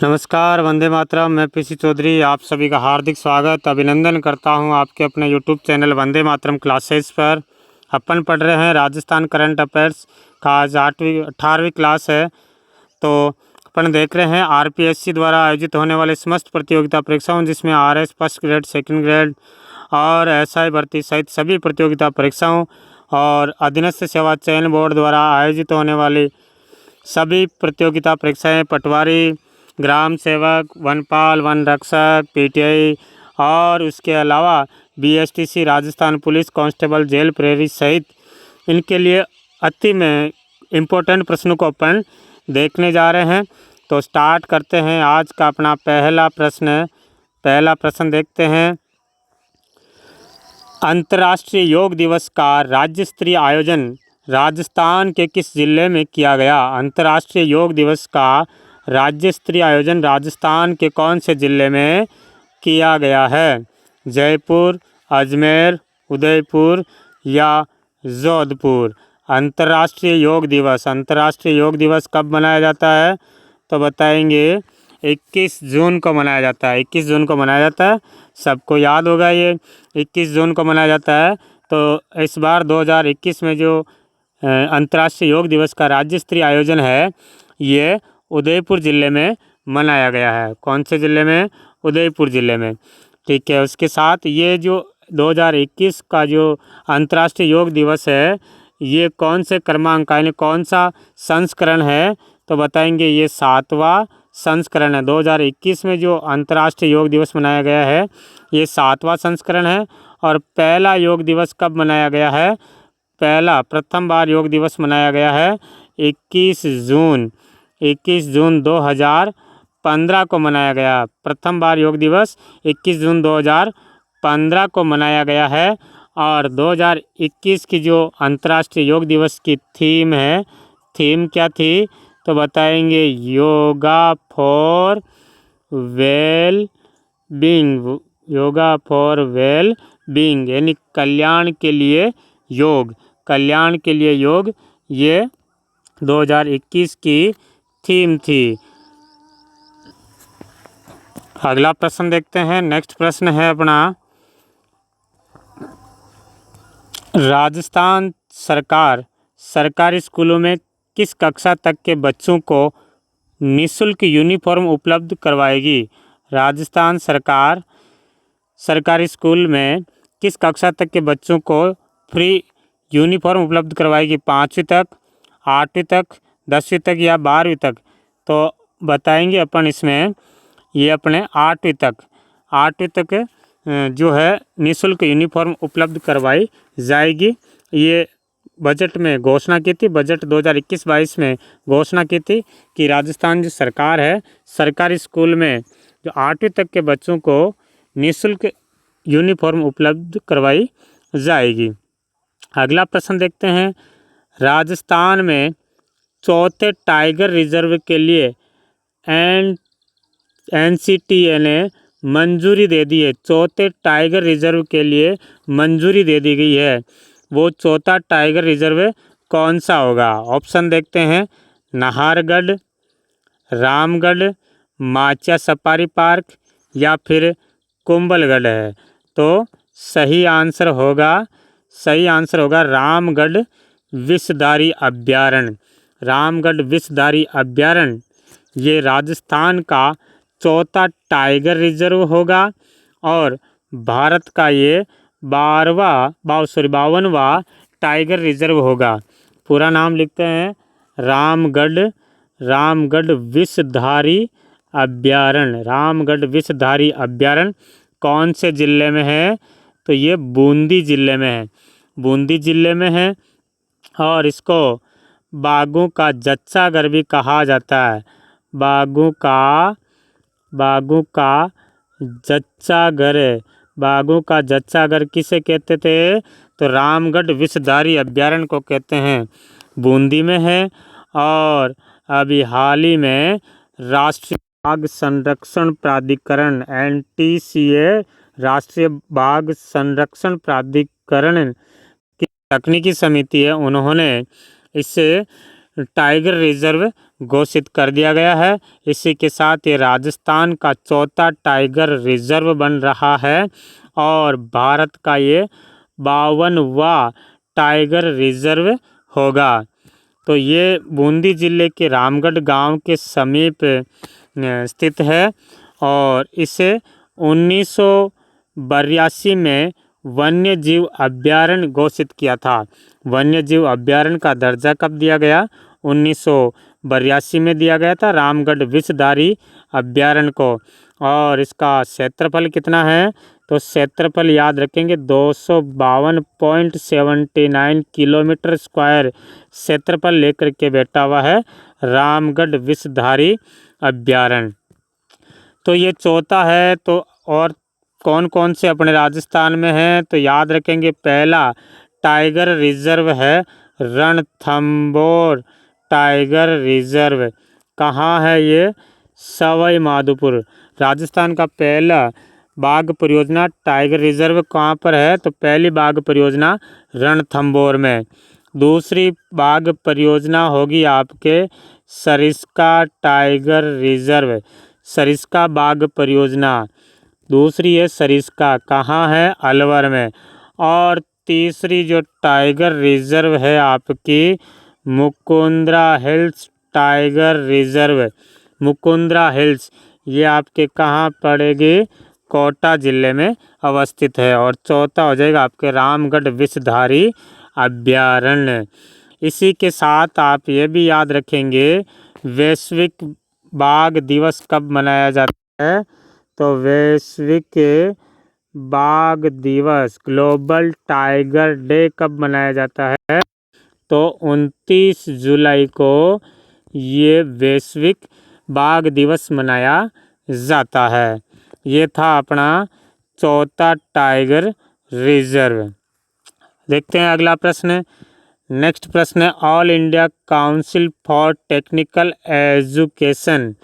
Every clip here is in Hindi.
नमस्कार, वंदे मातरम। मैं पीसी चौधरी आप सभी का हार्दिक स्वागत अभिनंदन करता हूं आपके अपने YouTube channel Vande Mataram classes पर। अपन पढ़ रहे हैं राजस्थान करंट अफेयर्स का। आज 18वीं क्लास है। तो अपन देख रहे हैं आरपीएससी द्वारा आयोजित होने वाले समस्त प्रतियोगिता परीक्षाओं, जिसमें RS first grade, second grade और एसआई भर्ती सहित सभी प्रतियोगिता परीक्षाओं और अधीनस्थ सेवा चयन बोर्ड द्वारा आयोजित होने वाली सभी प्रतियोगिता परीक्षाएँ, पटवारी, ग्राम सेवक, वनपाल, वन रक्षक, पीटीआई और उसके अलावा BSTC, Rajasthan police constable, jail प्रहरी सहित इनके लिए अति में इम्पोर्टेंट प्रश्नों को अपन देखने जा रहे हैं। तो स्टार्ट करते हैं आज का अपना पहला प्रश्न देखते हैं। अंतर्राष्ट्रीय योग दिवस का राज्य स्तरीय आयोजन राजस्थान के किस जिले में किया गया? अंतर्राष्ट्रीय योग दिवस का राज्य स्तरीय आयोजन राजस्थान के कौन से जिले में किया गया है? जयपुर, अजमेर, उदयपुर या जोधपुर? अंतर्राष्ट्रीय योग दिवस कब मनाया जाता है? तो बताएंगे 21 जून को मनाया जाता है। 21 जून को मनाया जाता है, सबको याद होगा ये 21 जून को मनाया जाता है। तो इस बार 2021 में जो अंतर्राष्ट्रीय योग दिवस का राज्य स्तरीय आयोजन है, ये उदयपुर ज़िले में मनाया गया है। कौन से ज़िले में? उदयपुर ज़िले में। ठीक है। उसके साथ ये जो 2021 का जो अंतर्राष्ट्रीय योग दिवस है, ये कौन से क्रमांक यानी कौन सा संस्करण है? तो बताएंगे ये 7वां संस्करण है। 2021 में जो अंतर्राष्ट्रीय योग दिवस मनाया गया है, ये 7वां संस्करण है। और पहला योग दिवस कब मनाया गया है? प्रथम बार योग दिवस मनाया गया है 21 जून 2015 को मनाया गया। प्रथम बार योग दिवस 21 जून 2015 को मनाया गया है। और 2021 की जो अंतर्राष्ट्रीय योग दिवस की थीम क्या थी? तो बताएंगे योगा फॉर वेल बीइंग यानी कल्याण के लिए योग, ये 2021 की थीम थी। अगला प्रश्न देखते हैं। नेक्स्ट प्रश्न है अपना, राजस्थान सरकार सरकारी स्कूलों में किस कक्षा तक के बच्चों को निःशुल्क यूनिफॉर्म उपलब्ध करवाएगी? राजस्थान सरकार सरकारी स्कूल में किस कक्षा तक के बच्चों को फ्री यूनिफॉर्म उपलब्ध करवाएगी? 5वीं तक, 8वीं तक, 10वीं तक या 12वीं तक? तो बताएंगे अपन इसमें ये अपने 8वीं तक जो है निःशुल्क यूनिफॉर्म उपलब्ध करवाई जाएगी। ये बजट में घोषणा की थी, बजट 2021-22 में घोषणा की थी कि राजस्थान जो सरकार है, सरकारी स्कूल में जो 8वीं तक के बच्चों को निःशुल्क यूनिफॉर्म उपलब्ध करवाई जाएगी। अगला प्रश्न देखते हैं। राजस्थान में चौथे टाइगर रिजर्व के लिए एनसीटीए ने मंजूरी दे दी है। चौथे टाइगर रिजर्व के लिए मंजूरी दे दी गई है। वो चौथा टाइगर रिजर्व कौन सा होगा? ऑप्शन देखते हैं। नाहरगढ़, रामगढ़, माचा सफारी पार्क या फिर कुंभलगढ़ है। तो सही आंसर होगा रामगढ़ विषधारी अभयारण्य। ये राजस्थान का चौथा टाइगर रिजर्व होगा और भारत का ये 52वां टाइगर रिजर्व होगा। पूरा नाम लिखते हैं, रामगढ़ विषधारी अभयारण्य। कौन से ज़िले में है? तो ये बूंदी ज़िले में है और इसको बाघों का जच्चाघर भी कहा जाता है। बाघों का जच्चाघर किसे कहते थे? तो रामगढ़ विषधारी अभयारण्य को कहते हैं। बूंदी में है। और अभी हाल ही में राष्ट्रीय बाघ संरक्षण प्राधिकरण NTCA, राष्ट्रीय बाघ संरक्षण प्राधिकरण की तकनीकी समिति है, उन्होंने इसे टाइगर रिजर्व घोषित कर दिया गया है। इसी के साथ ये राजस्थान का चौथा टाइगर रिजर्व बन रहा है और भारत का ये 52वां टाइगर रिजर्व होगा। तो ये बूंदी जिले के रामगढ़ गांव के समीप स्थित है और इसे 1982 में वन्य जीव अभ्यारण्य घोषित किया था। वन्य जीव अभ्यारण्य का दर्जा कब दिया गया? 1982 में दिया गया था रामगढ़ विषधारी अभ्यारण्य को। और इसका क्षेत्रफल कितना है? तो क्षेत्रफल याद रखेंगे 252.79 किलोमीटर स्क्वायर क्षेत्रफल लेकर के बैठा हुआ है रामगढ़ विषधारी अभ्यारण्य। तो ये चौथा है। तो और कौन कौन से अपने राजस्थान में हैं? तो याद रखेंगे पहला टाइगर रिजर्व है रणथंभौर टाइगर रिजर्व। कहाँ है ये? सवाई माधोपुर। राजस्थान का पहला बाघ परियोजना टाइगर रिजर्व कहाँ पर है? तो पहली बाघ परियोजना रणथंभौर में। दूसरी बाघ परियोजना होगी आपके सरिस्का टाइगर रिजर्व। सरिस्का बाघ परियोजना दूसरी है सरिस्का, कहाँ है? अलवर में। और तीसरी जो टाइगर रिजर्व है आपकी Mukundra hills tiger reserve. Mukundra hills ये आपके कहाँ पड़ेगी? कोटा जिले में अवस्थित है। और चौथा हो जाएगा आपके रामगढ़ विषधारी अभ्यारण्य। इसी के साथ आप ये भी याद रखेंगे वैश्विक बाघ दिवस कब मनाया जाता है? तो वैश्विक बाघ दिवस ग्लोबल टाइगर डे कब मनाया जाता है? तो 29 जुलाई को ये वैश्विक बाघ दिवस मनाया जाता है। ये था अपना चौथा टाइगर रिजर्व। देखते हैं अगला प्रश्न। नेक्स्ट प्रश्न है all India council for technical education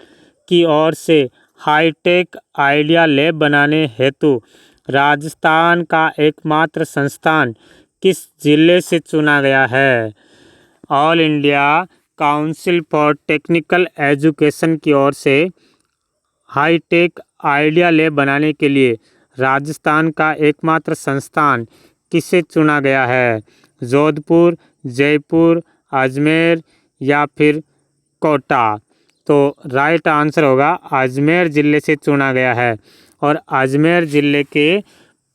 की ओर से हाईटेक आइडिया लैब बनाने हेतु राजस्थान का एकमात्र संस्थान किस जिले से चुना गया है? All India council for technical education की ओर से हाईटेक आइडिया लैब बनाने के लिए राजस्थान का एकमात्र संस्थान किसे चुना गया है? जोधपुर, जयपुर, अजमेर या फिर कोटा? तो राइट आंसर होगा अजमेर ज़िले से चुना गया है। और अजमेर ज़िले के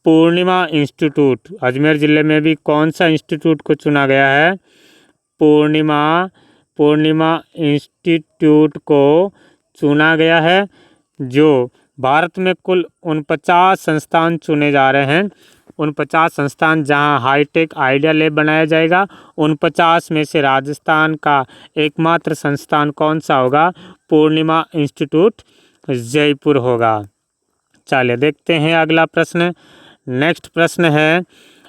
पूर्णिमा इंस्टीट्यूट, अजमेर ज़िले में भी कौन सा इंस्टीट्यूट को चुना गया है? पूर्णिमा इंस्टीट्यूट को चुना गया है। जो भारत में कुल 49 संस्थान चुने जा रहे हैं। 49 संस्थान जहां हाईटेक आइडिया लैब बनाया जाएगा। 49 में से राजस्थान का एकमात्र संस्थान कौन सा होगा? पूर्णिमा इंस्टीट्यूट जयपुर होगा। चलिए देखते हैं अगला प्रश्न। नेक्स्ट प्रश्न है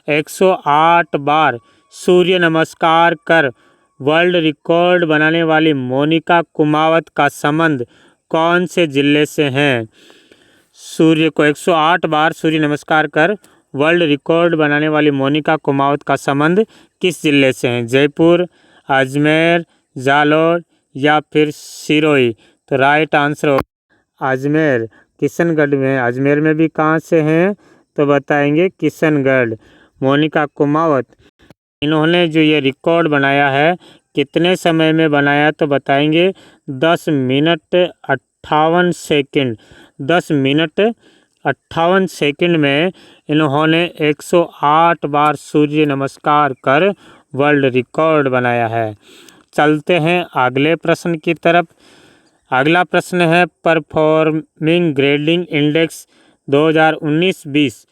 108 बार सूर्य नमस्कार कर वर्ल्ड रिकॉर्ड बनाने वाली मोनिका कुमावत का संबंध कौन से जिले से है? सूर्य को 108 बार सूर्य नमस्कार कर वर्ल्ड रिकॉर्ड बनाने वाली मोनिका कुमावत का संबंध किस जिले से है? जयपुर, अजमेर, जालोर या फिर सिरोही? तो राइट आंसर हो अजमेर। किशनगढ़ में, अजमेर में भी कहाँ से हैं? तो बताएंगे किशनगढ़। मोनिका कुमावत इन्होंने जो ये रिकॉर्ड बनाया है कितने समय में बनाया? तो बताएंगे 10 मिनट 58 सेकंड। 10 मिनट 58 सेकंड में इन्होंने 108 बार सूर्य नमस्कार कर वर्ल्ड रिकॉर्ड बनाया है। चलते हैं अगले प्रश्न की तरफ। अगला प्रश्न है परफॉर्मिंग ग्रेडिंग इंडेक्स 2019-20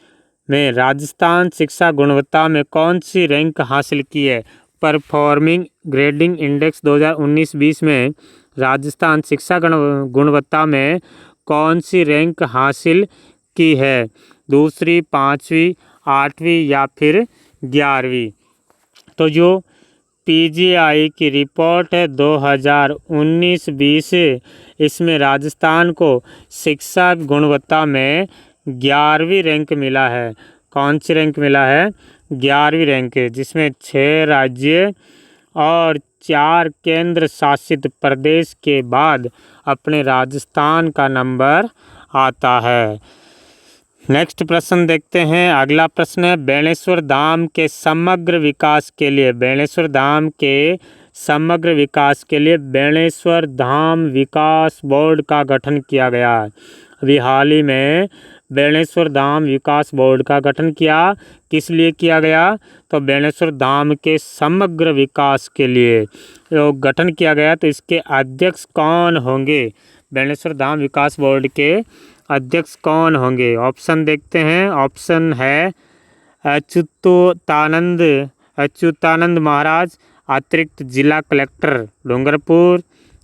में राजस्थान शिक्षा गुणवत्ता में कौन सी रैंक हासिल की है? परफॉर्मिंग ग्रेडिंग इंडेक्स 2019-20 में राजस्थान शिक्षा गुणवत्ता में कौन सी रैंक हासिल की है? दूसरी, पाँचवीं, आठवीं या फिर 11वीं? तो जो पीजीआई की रिपोर्ट है 2019-20 इसमें राजस्थान को शिक्षा गुणवत्ता में 11वीं रैंक मिला है। कौन सी रैंक मिला है? 11वीं रैंक, जिसमें 6 राज्य और 4 केंद्र शासित प्रदेश के बाद अपने राजस्थान का नंबर आता है। नेक्स्ट प्रश्न देखते हैं। अगला प्रश्न है, बेणेश्वर धाम के समग्र विकास के लिए बेणेश्वर धाम के समग्र विकास के लिए बेणेश्वर धाम विकास बोर्ड का गठन किया गया। अभी हाल ही में बेणेश्वर धाम विकास बोर्ड का गठन किस लिए किया गया? तो बेणेश्वर धाम के समग्र विकास के लिए तो गठन किया गया। तो इसके अध्यक्ष कौन होंगे? बेणेश्वर धाम विकास बोर्ड के अध्यक्ष कौन होंगे? ऑप्शन देखते हैं। ऑप्शन है अच्युतानंद महाराज, अतिरिक्त जिला कलेक्टर डूंगरपुर,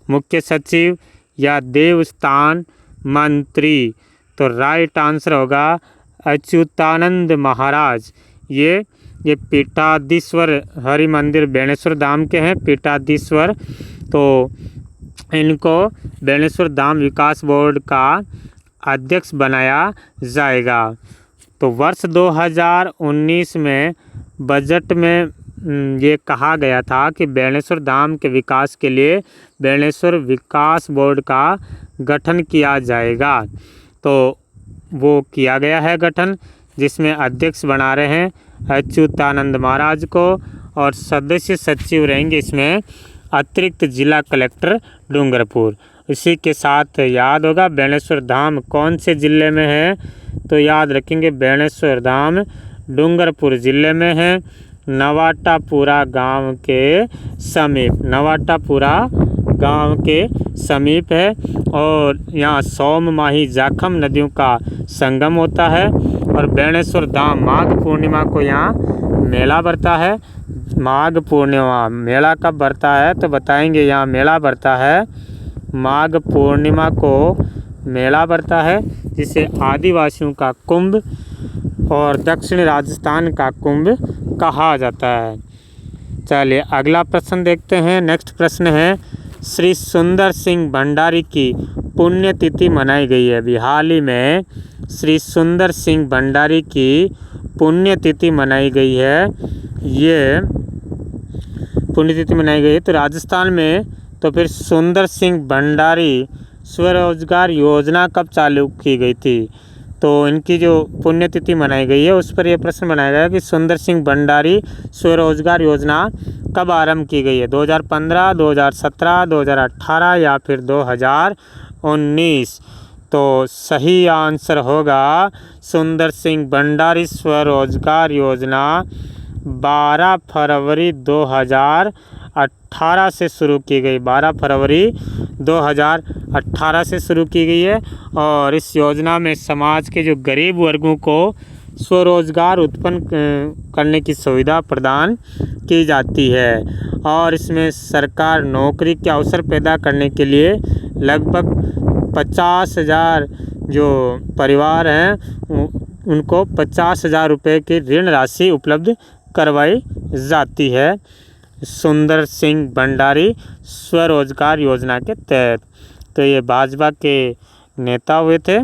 मुख्य सचिव या देवस्थान मंत्री। तो राइट आंसर होगा अच्युतानंद महाराज। ये पीठाधीश्वर हरि मंदिर बेणेश्वर धाम के हैं, पीठाधीश्वर। तो इनको बेणेश्वर धाम विकास बोर्ड का अध्यक्ष बनाया जाएगा। तो वर्ष 2019 में बजट में ये कहा गया था कि बेणेश्वर धाम के विकास के लिए बेणेश्वर विकास बोर्ड का गठन किया जाएगा। तो वो किया गया है गठन, जिसमें अध्यक्ष बना रहे हैं अच्युतानंद महाराज को और सदस्य सचिव रहेंगे इसमें अतिरिक्त जिला कलेक्टर डूंगरपुर। इसी के साथ याद होगा बेणेश्वर धाम कौन से ज़िले में है? तो याद रखेंगे बेणेश्वर धाम डूंगरपुर ज़िले में है, नवाटापुरा गांव के समीप। नवाटापुरा गांव के समीप है और यहाँ सोममाही जाखम नदियों का संगम होता है। और बेणेश्वर धाम माघ पूर्णिमा को यहाँ मेला बढ़ता है। माघ पूर्णिमा मेला कब बढ़ता है? तो बताएंगे। यहाँ मेला बढ़ता है माघ पूर्णिमा को मेला बढ़ता है, जिसे आदिवासियों का कुंभ और दक्षिण राजस्थान का कुंभ कहा जाता है। चलिए अगला प्रश्न देखते हैं। नेक्स्ट प्रश्न है, श्री सुंदर सिंह भंडारी की पुण्यतिथि मनाई गई है। अभी हाल ही में श्री सुंदर सिंह भंडारी की पुण्यतिथि मनाई गई है। ये पुण्यतिथि मनाई गई है तो राजस्थान में तो फिर सुंदर सिंह भंडारी स्वरोजगार योजना कब चालू की गई थी? तो इनकी जो पुण्यतिथि मनाई गई है उस पर यह प्रश्न बनाया गया कि सुंदर सिंह भंडारी स्वरोजगार योजना कब आरंभ की गई है? 2015, 2017, 2018 या फिर 2019? तो सही आंसर होगा सुंदर सिंह भंडारी स्वरोजगार योजना 12 फरवरी 2018 से शुरू की गई। 12 फरवरी 2018 से शुरू की गई है और इस योजना में समाज के जो गरीब वर्गों को स्वरोजगार उत्पन्न करने की सुविधा प्रदान की जाती है। और इसमें सरकार नौकरी के अवसर पैदा करने के लिए लगभग 50,000 जो परिवार हैं उनको 50,000 रुपये की ऋण राशि उपलब्ध करवाई जाती है सुंदर सिंह भंडारी स्वरोजगार योजना के तहत। तो ये भाजपा के नेता हुए थे।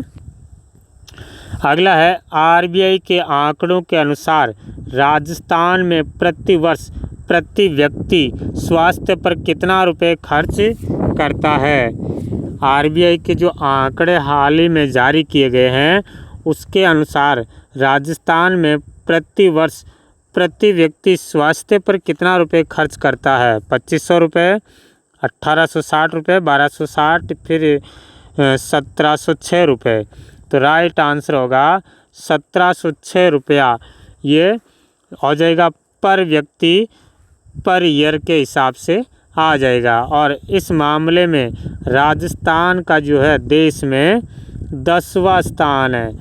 अगला है, आरबीआई के आंकड़ों के अनुसार राजस्थान में प्रति वर्ष प्रति व्यक्ति स्वास्थ्य पर कितना रुपए खर्च करता है? आरबीआई के जो आंकड़े हाल ही में जारी किए गए हैं उसके अनुसार राजस्थान में प्रति वर्ष प्रति व्यक्ति स्वास्थ्य पर कितना रुपए खर्च करता है? 2500 रुपये, 1860 रुपये, 1260, फिर 1706 रुपये। तो राइट आंसर होगा 1706 रुपया। ये हो जाएगा पर व्यक्ति पर ईयर के हिसाब से आ जाएगा। और इस मामले में राजस्थान का जो है देश में 10वां स्थान है।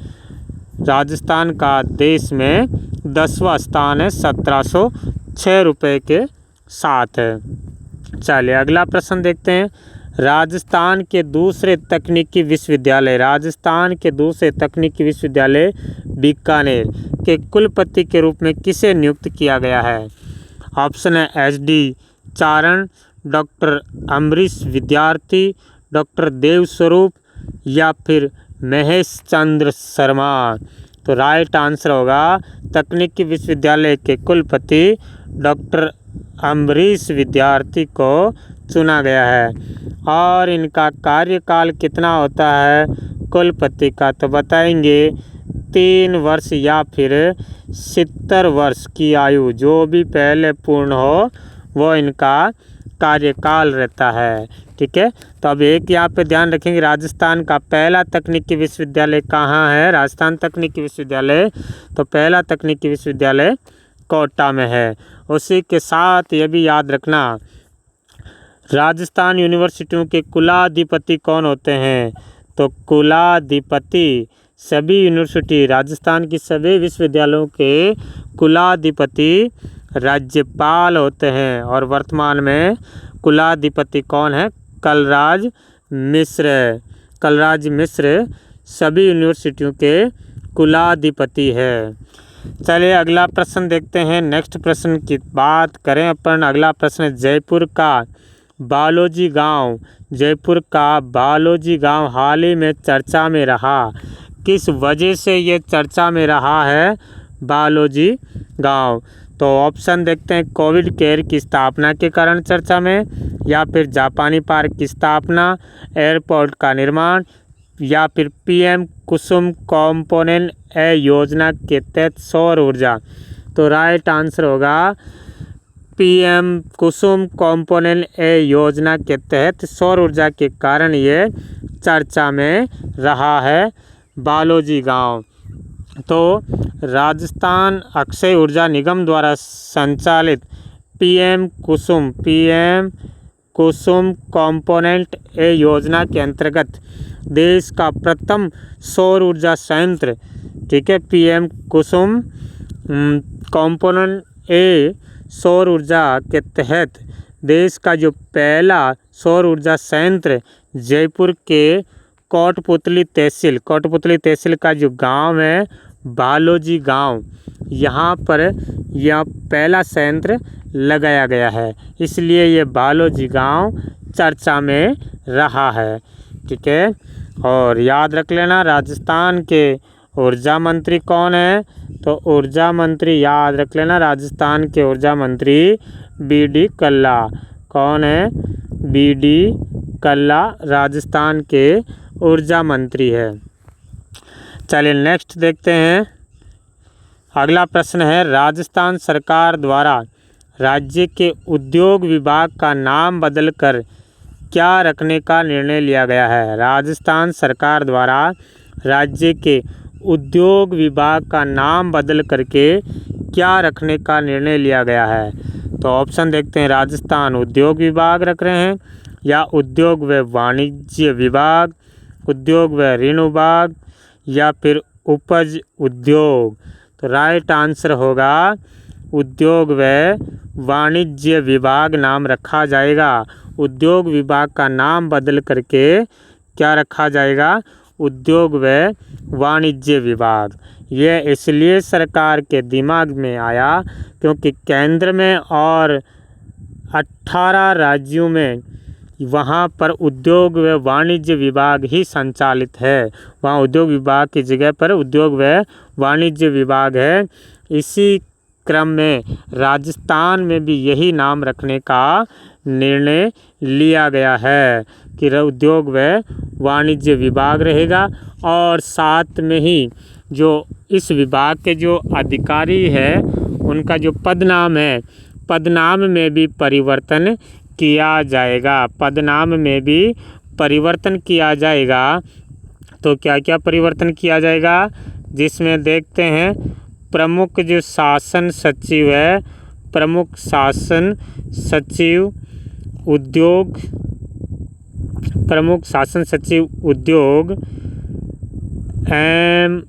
राजस्थान का देश में 10वां स्थान है, 1706 रुपये के साथ है। चलिए अगला प्रश्न देखते हैं। राजस्थान के दूसरे तकनीकी विश्वविद्यालय बीकानेर के कुलपति के रूप में किसे नियुक्त किया गया है? ऑप्शन है एचडी चारण, डॉक्टर अमरीश विद्यार्थी, डॉक्टर देवस्वरूप या फिर महेश चंद्र शर्मा। तो राइट आंसर होगा तकनीकी विश्वविद्यालय के कुलपति डॉक्टर अम्बरीश विद्यार्थी को चुना गया है। और इनका कार्यकाल कितना होता है कुलपति का, तो बताएंगे 3 वर्ष या फिर 70 वर्ष की आयु जो भी पहले पूर्ण हो वो इनका कार्यकाल रहता है। ठीक है, तो अब एक यहाँ पे ध्यान रखेंगे, राजस्थान का पहला तकनीकी विश्वविद्यालय कहाँ है। राजस्थान तकनीकी विश्वविद्यालय, तो पहला तकनीकी विश्वविद्यालय कोटा में है। उसी के साथ ये भी याद रखना, राजस्थान यूनिवर्सिटियों के कुलाधिपति कौन होते हैं, तो कुलाधिपति सभी यूनिवर्सिटी राजस्थान की सभी विश्वविद्यालयों के कुलाधिपति राज्यपाल होते हैं। और वर्तमान में कुलाधिपति कौन है, कलराज मिश्र। कलराज मिश्र सभी यूनिवर्सिटियों के कुलाधिपति है। चलिए अगला प्रश्न देखते हैं। नेक्स्ट प्रश्न की बात करें अपन, अगला प्रश्न जयपुर का बालोजी गांव। जयपुर का बालोजी गांव हाल ही में चर्चा में रहा, किस वजह से ये चर्चा में रहा है बालोजी गांव, तो ऑप्शन देखते हैं, कोविड केयर की स्थापना के कारण चर्चा में, या फिर जापानी पार्क की स्थापना, एयरपोर्ट का निर्माण, या फिर पीएम कुसुम कॉम्पोनेंट ए योजना के तहत सौर ऊर्जा। तो राइट आंसर होगा पीएम कुसुम कॉम्पोनेंट ए योजना के तहत सौर ऊर्जा के कारण ये चर्चा में रहा है बालोजी गांव। तो राजस्थान अक्षय ऊर्जा निगम द्वारा संचालित पीएम कुसुम कॉम्पोनेंट ए योजना के अंतर्गत देश का प्रथम सौर ऊर्जा संयंत्र, ठीक है, पीएम कुसुम कॉम्पोनेंट ए सौर ऊर्जा के तहत देश का जो पहला सौर ऊर्जा संयंत्र जयपुर के कोटपुतली तहसील का जो गांव है बालोजी गांव, यहाँ पर यह पहला संयंत्र लगाया गया है, इसलिए ये बालोजी गांव चर्चा में रहा है। ठीक है, और याद रख लेना राजस्थान के ऊर्जा मंत्री कौन है, तो ऊर्जा मंत्री याद रख लेना, राजस्थान के ऊर्जा मंत्री बीडी कल्ला। कौन है, बीडी कल्ला राजस्थान के ऊर्जा मंत्री है। चलिए नेक्स्ट देखते हैं। अगला प्रश्न है, राजस्थान सरकार द्वारा राज्य के उद्योग विभाग का नाम बदलकर क्या रखने का निर्णय लिया गया है। राजस्थान सरकार द्वारा राज्य के उद्योग विभाग का नाम बदल करके क्या रखने का निर्णय लिया गया है, तो ऑप्शन देखते हैं, राजस्थान उद्योग विभाग रख रहे हैं, या उद्योग व वाणिज्य विभाग, उद्योग व ऋण विभाग, या फिर उपज उद्योग। तो राइट आंसर होगा उद्योग व वाणिज्य विभाग नाम रखा जाएगा। उद्योग विभाग का नाम बदल करके क्या रखा जाएगा, उद्योग व वाणिज्य विभाग। यह इसलिए सरकार के दिमाग में आया क्योंकि केंद्र में और 18 राज्यों में वहाँ पर उद्योग व वाणिज्य विभाग ही संचालित है, वहाँ उद्योग विभाग की जगह पर उद्योग व वाणिज्य विभाग है। इसी क्रम में राजस्थान में भी यही नाम रखने का निर्णय लिया गया है कि उद्योग व वाणिज्य विभाग रहेगा, और साथ में ही जो इस विभाग के जो अधिकारी है उनका जो पदनाम है, पदनाम में भी परिवर्तन किया जाएगा। पदनाम में भी परिवर्तन किया जाएगा। तो क्या क्या परिवर्तन किया जाएगा, जिसमें देखते हैं, प्रमुख जो शासन सचिव है, प्रमुख शासन सचिव उद्योग, प्रमुख शासन सचिव उद्योग MSME,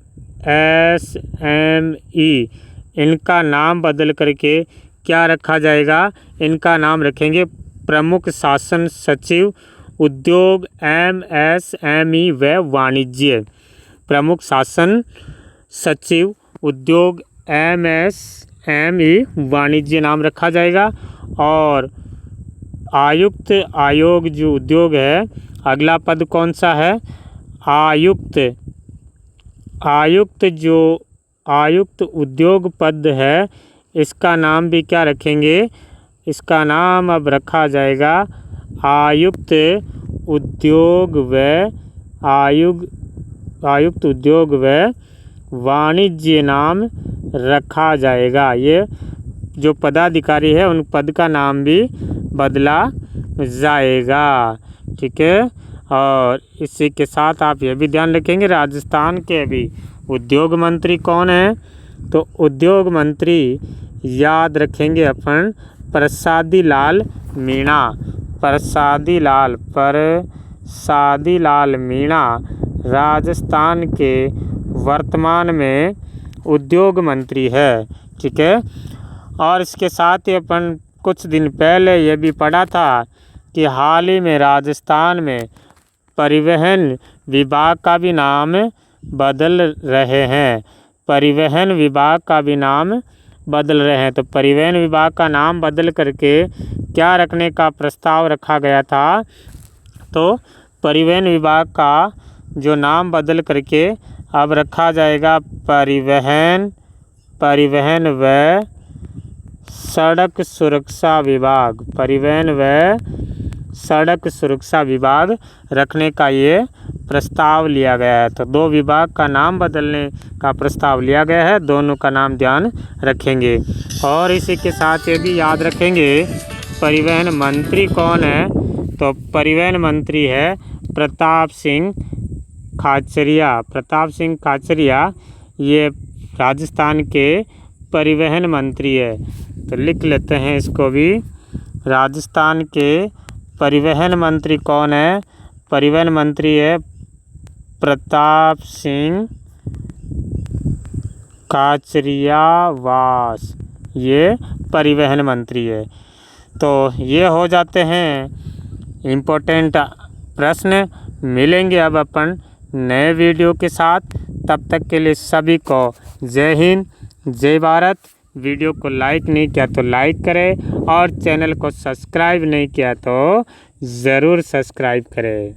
इनका नाम बदल करके क्या रखा जाएगा, इनका नाम रखेंगे प्रमुख शासन सचिव उद्योग MSME व वाणिज्य। प्रमुख शासन सचिव उद्योग MSME वाणिज्य नाम रखा जाएगा। और आयुक्त आयोग जो उद्योग है, अगला पद कौन सा है, आयुक्त उद्योग पद है, इसका नाम भी क्या रखेंगे, इसका नाम अब रखा जाएगा आयुक्त उद्योग व वाणिज्य नाम रखा जाएगा। ये जो पदाधिकारी है उन पद का नाम भी बदला जाएगा। ठीक है, और इसी के साथ आप ये भी ध्यान रखेंगे राजस्थान के अभी उद्योग मंत्री कौन है, तो उद्योग मंत्री याद रखेंगे अपन प्रसादी लाल मीणा। प्रसादी लाल मीणा राजस्थान के वर्तमान में उद्योग मंत्री है। ठीक है, और इसके साथ ही अपन कुछ दिन पहले ये भी पढ़ा था कि हाल ही में राजस्थान में परिवहन विभाग का भी नाम बदल रहे हैं। परिवहन विभाग का भी नाम बदल रहे हैं। तो परिवहन विभाग का नाम बदल करके क्या रखने का प्रस्ताव रखा गया था, तो परिवहन विभाग का जो नाम बदल करके अब रखा जाएगा परिवहन व सड़क सुरक्षा विभाग। परिवहन व सड़क सुरक्षा विभाग रखने का ये प्रस्ताव लिया गया है। तो दो विभाग का नाम बदलने का प्रस्ताव लिया गया है, दोनों का नाम ध्यान रखेंगे। और इसी के साथ ये भी याद रखेंगे परिवहन मंत्री कौन है, तो परिवहन मंत्री है प्रताप सिंह खाचरिया। ये राजस्थान के परिवहन मंत्री है। तो लिख लेते हैं इसको भी, राजस्थान के परिवहन मंत्री कौन है, परिवहन मंत्री है प्रताप सिंह खाचरियावास, ये परिवहन मंत्री है। तो ये हो जाते हैं इम्पोर्टेंट प्रश्न। मिलेंगे अब अपन नए वीडियो के साथ, तब तक के लिए सभी को जय हिंद जय भारत। वीडियो को लाइक नहीं किया तो लाइक करें और चैनल को सब्सक्राइब नहीं किया तो ज़रूर सब्सक्राइब करें।